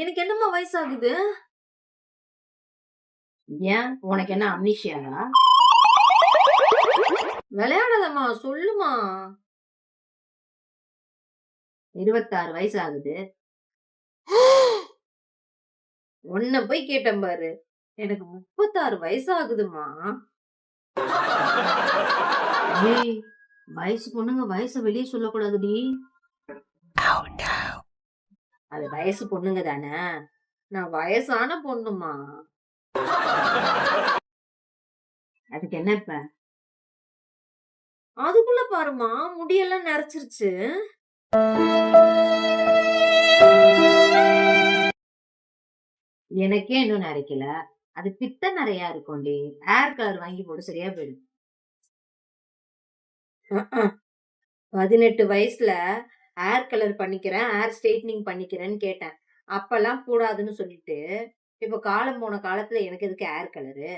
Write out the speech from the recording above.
எனக்கு என்னம்மா வயசாகுது? ஏன் உனக்கு என்ன அம்னிஷியாவா? விளையாடாதம்மா, சொல்லுமா. 26 வயசு ஆகுது. உன்ன போய் கேட்டேன் பாரு. எனக்கு 36 வயசு ஆகுதுமா. ஏய், வயசு பொண்ணுங்க வயச வெளிய சொல்லக்கூடாதுடி. அது வயசு பொண்ணுங்க தானே. நான் வயசான பொண்ணுமா. அதுக்கு என்ன இப்ப? அதுக்குள்ள பாருமா, முடியெல்லாம் நரைச்சிருச்சு. எனக்கே இன்னும் நரைக்கல. அது பித்த நரையா இருக்கும்டி. ஹேர் கலர் வாங்கி போடு, சரியா போயிடும். 18 வயசுல ஹேர் கலர் பண்ணிக்கிறேன், ஹேர் ஸ்ட்ரெய்ட்னிங் பண்ணிக்கிறேன்னு கேட்டேன். அப்பல்லாம் கூடாதுன்னு சொல்லிட்டு, இப்ப காலம் போன காலத்துல எனக்கு எதுக்கு ஹேர் கலரு?